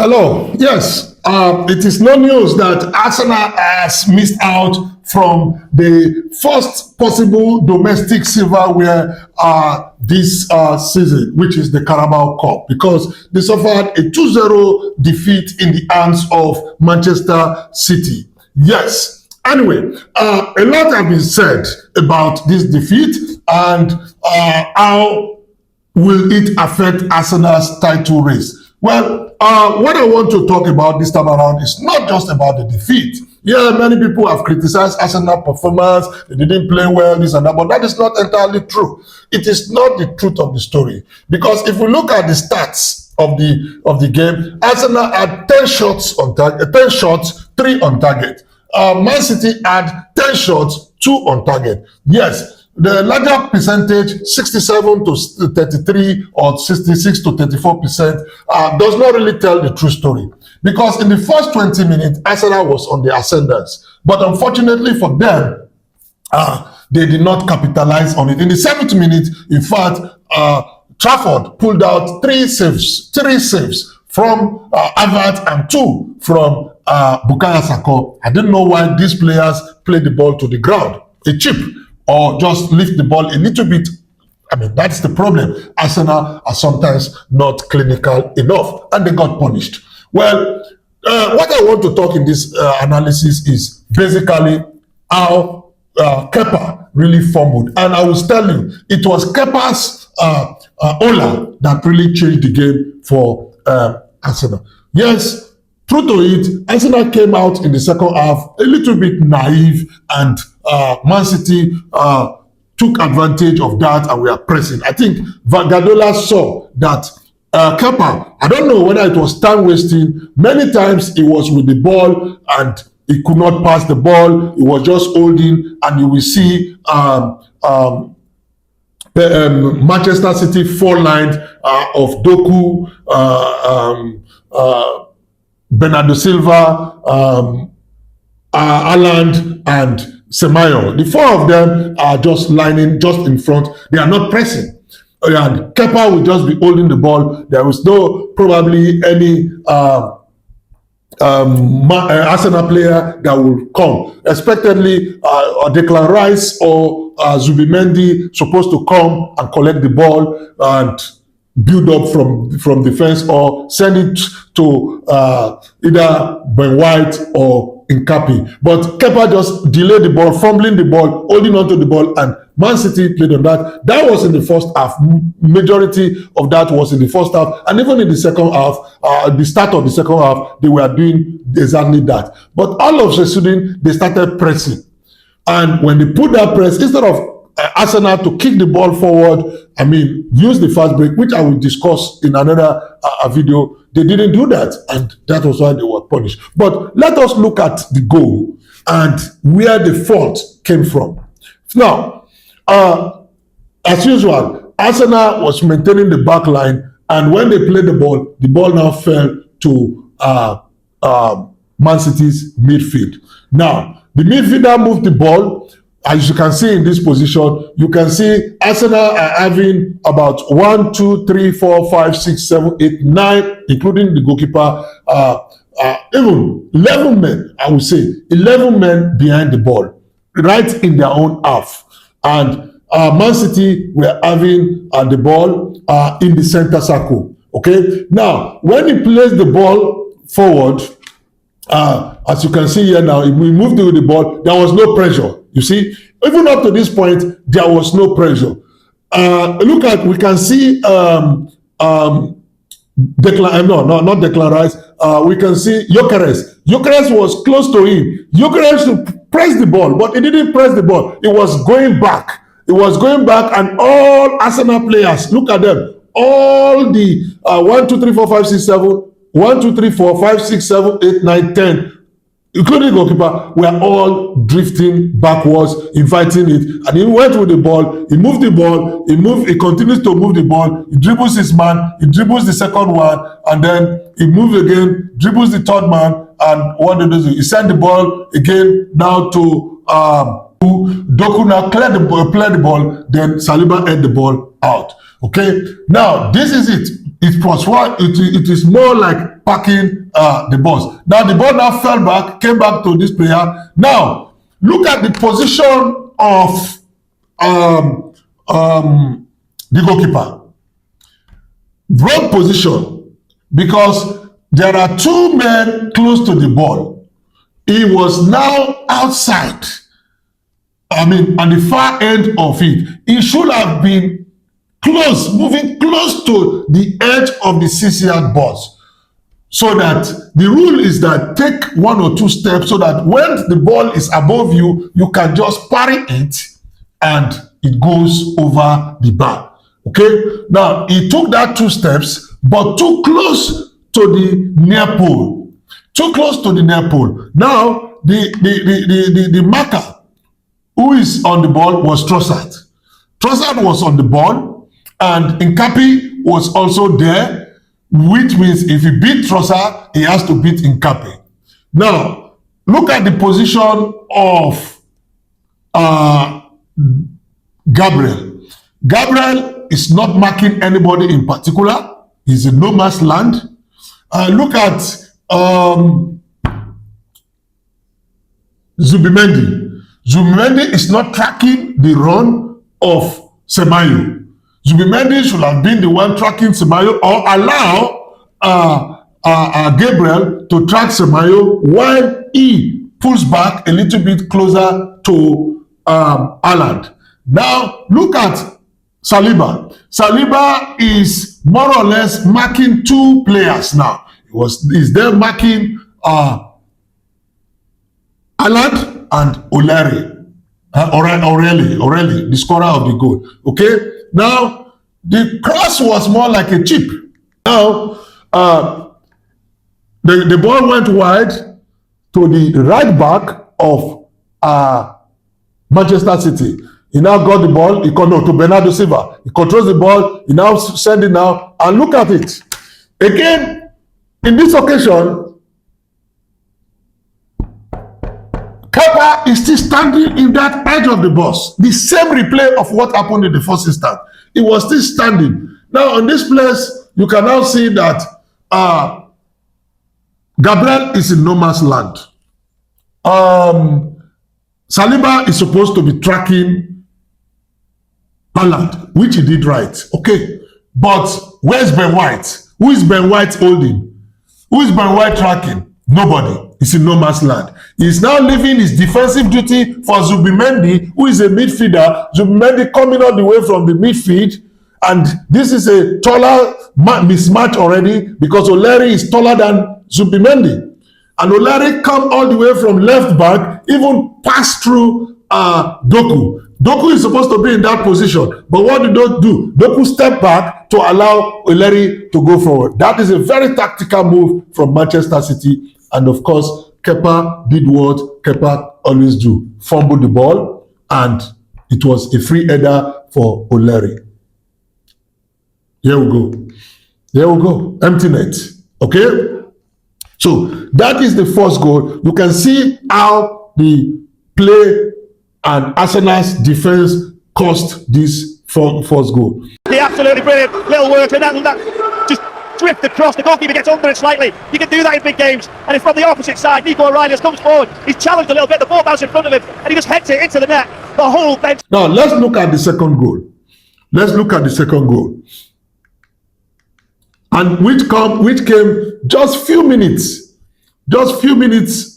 Hello. Yes, it is no news that Arsenal has missed out from the first possible domestic silverware this season, which is the Carabao Cup, because they suffered a 2-0 defeat in the hands of Manchester City. Yes. Anyway, a lot has been said about this defeat and how will it affect Arsenal's title race. Well, what I want to talk about this time around is not just about the defeat. Yeah, many people have criticized Arsenal performance. They didn't play well, this and that, but that is not entirely true. It is not the truth of the story. Because if we look at the stats of the game, Arsenal had 10 shots on target, 10 shots, 3 on target. Man City had 10 shots, 2 on target. Yes. The larger percentage, 67 to 33 or 66 to 34%, does not really tell the true story. Because in the first 20 minutes, Arsenal was on the ascendance. But unfortunately for them, they did not capitalize on it. In the 7th minute, in fact, Trafford pulled out 3 saves from Havertz and 2 from Bukayo Saka. I didn't know why these players played the ball to the ground. A chip. Or just lift the ball a little bit. I mean, that's the problem. Arsenal are sometimes not clinical enough, and they got punished. Well, what I want to talk in this analysis is basically how Kepa really fumbled. And I will tell you, it was Kepa's Ola that really changed the game for Arsenal. Yes, true to it, Arsenal came out in the second half a little bit naive, and Man City took advantage of that and we are pressing. I think Guardiola saw that Kepa, I don't know whether it was time wasting. Many times he was with the ball and he could not pass the ball. He was just holding, and you will see Manchester City 4 lines of Doku, Bernardo Silva, Haaland, and Semenyo. The 4 of them are just lining just in front. They are not pressing. And Kepa will just be holding the ball. There was no probably any Arsenal player that will come. Expectedly, Declan Rice or Zubimendi supposed to come and collect the ball and build up from defense, or send it to either Ben White or Nkapi. But Kepa just delayed the ball, fumbling the ball, holding on to the ball, and Man City played on that. That was in the first half. Majority of that was in the first half. And even in the second half, the start of the second half, they were doing exactly that. But all of a sudden, they started pressing. And when they put that press, instead of Arsenal to kick the ball forward, I mean, use the fast break, which I will discuss in another video. They didn't do that, and that was why they were punished. But let us look at the goal and where the fault came from. Now, as usual, Arsenal was maintaining the back line, and when they played the ball now fell to Man City's midfield. Now, the midfielder moved the ball. As you can see in this position, you can see Arsenal are having about 1, 2, 3, 4, 5, 6, 7, 8, 9, including the goalkeeper, even 11 men, I would say, 11 men behind the ball, right in their own half. And Man City were having the ball in the center circle. Okay? Now, when he plays the ball forward, as you can see here now, we moved with the ball, there was no pressure. You see, even up to this point, there was no pressure. Look at, we can see not Declan Rice. We can see Gyökeres. Gyökeres was close to him. Gyökeres to press the ball, but he didn't press the ball. It was going back. It was going back, and all Arsenal players, look at them. All the 1, 2, 3, 4, 5, 6, 7, 1, 2, 3, 4, 5, 6, 7, 8, 9, 10. Including the goalkeeper, were all drifting backwards, inviting it. And he went with the ball, he moved the ball, he continues to move the ball, he dribbles his man, he dribbles the second one, and then he moves again, dribbles the third man, and what did he do? He sent the ball again now to Doku. Now clear the ball, then Saliba head the ball out. Okay, now this is it. it is more like parking the bus. Now the ball now fell back, came back to this player. Now look at the position of the goalkeeper. Wrong position, because there are two men close to the ball. He was now outside. I mean, on the far end of it. He should have been close, moving close to the edge of the 6-yard box. So that the rule is that take 1 or 2 steps so that when the ball is above you, you can just parry it and it goes over the bar. Okay? Now, he took that 2 steps, but too close to the near pole. Too close to the near pole. Now, the marker who is on the ball was Trossard. Trossard was on the ball, and Nkapi was also there, which means if he beat Trossard, he has to beat Nkapi. Now, look at the position of Gabriel. Gabriel is not marking anybody in particular. He's in no man's land. Look at Zubimendi. Zubimendi is not tracking the run of Semenyo. Zubimendi should have been the one tracking Semenyo, or allow Gabriel to track Semenyo while he pulls back a little bit closer to Haaland. Now, look at Saliba. Saliba is more or less marking 2 players now. He's there marking Haaland and Aureli, the scorer of the goal. Okay? Now, the cross was more like a chip. Now, the ball went wide to the right back of Manchester City. He now got the ball. He to Bernardo Silva. He controls the ball. He now sends it now. And look at it. Again, in this occasion, Kepa is still standing in that edge of the box. The same replay of what happened in the first instance. He was still standing. Now, on this place, you can now see that Gabriel is in no man's land. Saliba is supposed to be tracking Haaland, which he did right. Okay. But where's Ben White? Who is Ben White holding? Who is Ben White tracking? Nobody. He's in no man's land. He's now leaving his defensive duty for Zubimendi, who is a midfielder. Zubimendi coming all the way from the midfield. And this is a taller mismatch already, because Oleri is taller than Zubimendi. And Oleri come all the way from left back, even pass through Doku. Doku is supposed to be in that position. But what did Doku do? Doku step back to allow Oleri to go forward. That is a very tactical move from Manchester City. And of course, Kepa did what Kepa always do. Fumbled the ball, and it was a free header for Oleri. Here we go. Here we go. Empty net. Okay? So that is the first goal. You can see how the play and Arsenal's defense cost this first goal. Yeah, absolutely brilliant. Little work, and that just drift across. The goalkeeper gets under it slightly. You can do that in big games. And it's from the opposite side. Nico O'Reilly comes forward. He's challenged a little bit. The ball bounces in front of him, and he just heads it into the net. The whole bench. Now let's look at the second goal. Let's look at the second goal. And which came just few minutes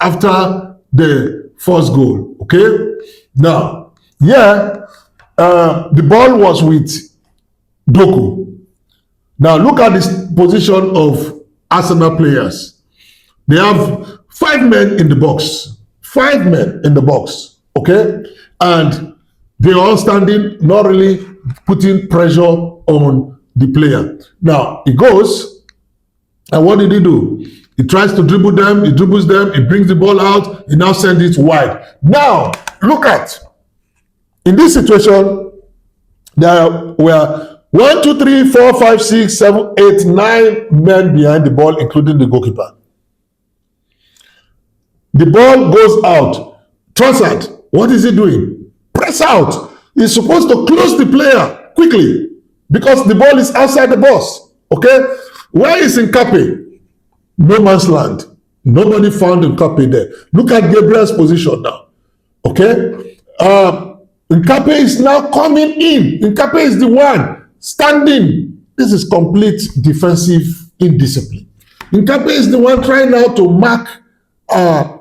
after the first goal. Okay? Now, the ball was with Doku. Now, look at this position of Arsenal players. They have 5 men in the box. 5 men in the box. Okay? And they're all standing, not really putting pressure on the player. Now, he goes, and what did he do? He tries to dribble them, he dribbles them, he brings the ball out, he now sends it wide. Now, look at, in this situation, there were 1, 2, 3, 4, 5, 6, 7, 8, 9 men behind the ball, including the goalkeeper. The ball goes out. Trossard, what is he doing? Press out. He's supposed to close the player quickly, because the ball is outside the box. Okay? Where is Nkape? No man's land. Nobody found Nkape there. Look at Gabriel's position now. Okay? Nkape is now coming in. Nkape is the one standing. This is complete defensive indiscipline. Nkape is the one trying now to mark Haaland.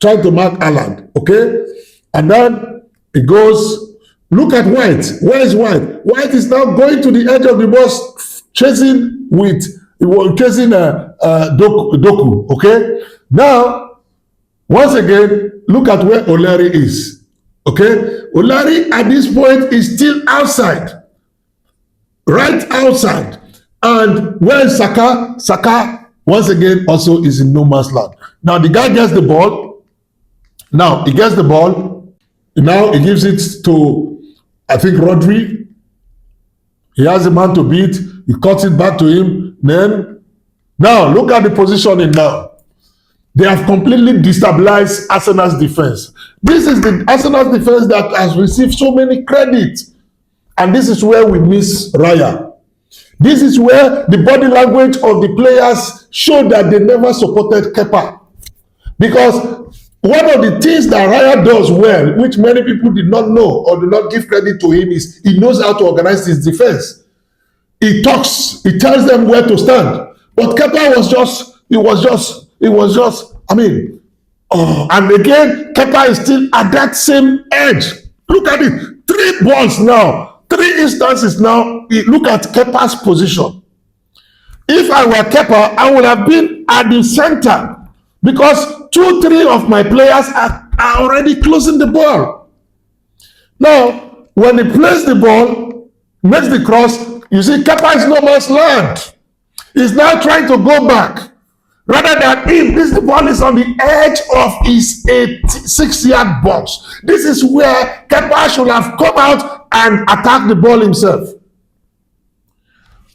Trying to mark Haaland. Okay? And then it goes, look at White. Where is White? White is now going to the edge of the box, chasing Doku. Okay? Now, once again, look at where Oleri is. Okay? Oleri at this point is still outside. Right outside. And where is Saka? Saka, once again, also is in no man's land. Now, the guy gets the ball. Now, he gets the ball. Now, he gives it to, I think, Rodri. He has a man to beat. He cuts it back to him. Then, now, look at the positioning now. They have completely destabilized Arsenal's defense. This is the Arsenal's defense that has received so many credits. And this is where we miss Raya. This is where the body language of the players showed that they never supported Kepa. Because one of the things that Raya does well, which many people did not know or do not give credit to him, is he knows how to organize his defense. He talks, he tells them where to stand. But Kepa was just, and again, Kepa is still at that same edge. Look at it, 3 balls now. 3 instances now. Look at Kepa's position. If I were Kepa, I would have been at the center because 2-3 of my players are already closing the ball. Now, when he plays the ball, makes the cross, you see Kepa is no man's land. He's now trying to go back. Rather than him, the ball is on the edge of his 6-yard box. This is where Kepa should have come out and attacked the ball himself.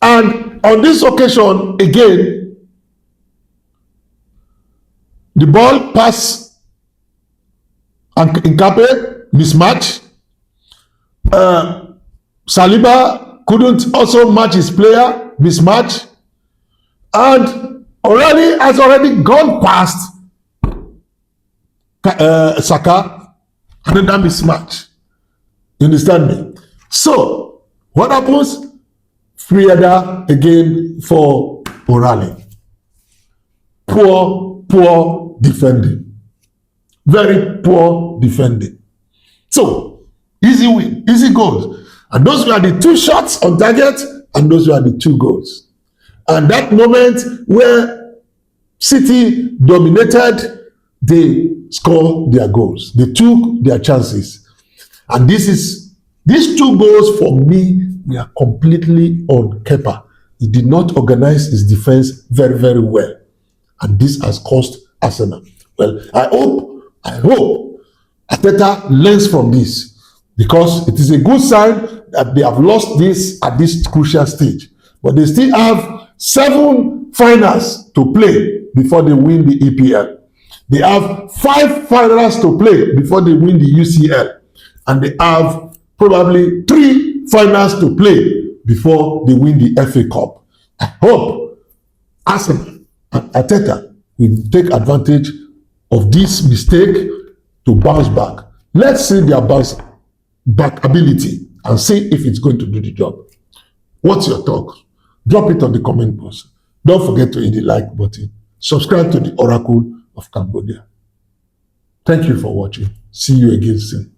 And on this occasion, again, the ball pass and Nkape mismatch. Saliba couldn't also match his player, mismatch. And has already gone past Saka, another mismatch. You understand me? So, what happens? Free header again for O'Reilly. Poor defending. Very poor defending. So, easy win, easy goals. And those were the 2 shots on target, and those were the 2 goals. And that moment where City dominated, they scored their goals. They took their chances. And these 2 goals for me were completely on Kepa. He did not organize his defense very, very well. And this has cost Arsenal. Well, I hope Arteta learns from this, because it is a good sign that they have lost this at this crucial stage. But they still have 7 finals to play before they win the EPL. They have 5 finals to play before they win the UCL. And they have probably 3 finals to play before they win the FA Cup. I hope Arsenal and Arteta will take advantage of this mistake to bounce back. Let's see their bounce back ability and see if it's going to do the job. What's your talk? Drop it on the comment box. Don't forget to hit the like button. Subscribe to the Oracle of Cambodia. Thank you for watching. See you again soon.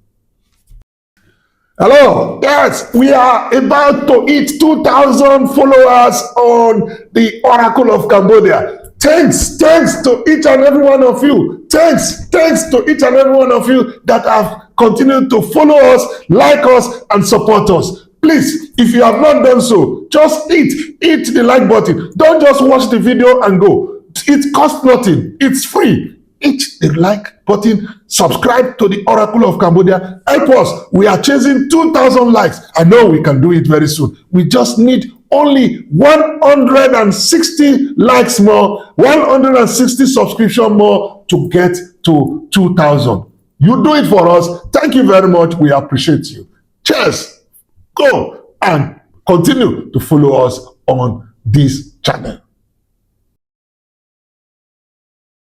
Hello, yes, we are about to hit 2,000 followers on the Oracle of Cambodia. Thanks to each and every one of you. Thanks to each and every one of you that have continued to follow us, like us, and support us. Please, if you have not done so, just hit the like button. Don't just watch the video and go. It costs nothing. It's free. Hit the like button. Subscribe to the Oracle of Cambodia. Help us. We are chasing 2,000 likes. I know we can do it very soon. We just need only 160 likes more, 160 subscription more to get to 2,000. You do it for us. Thank you very much. We appreciate you. Cheers. go and continue to follow us on this channel.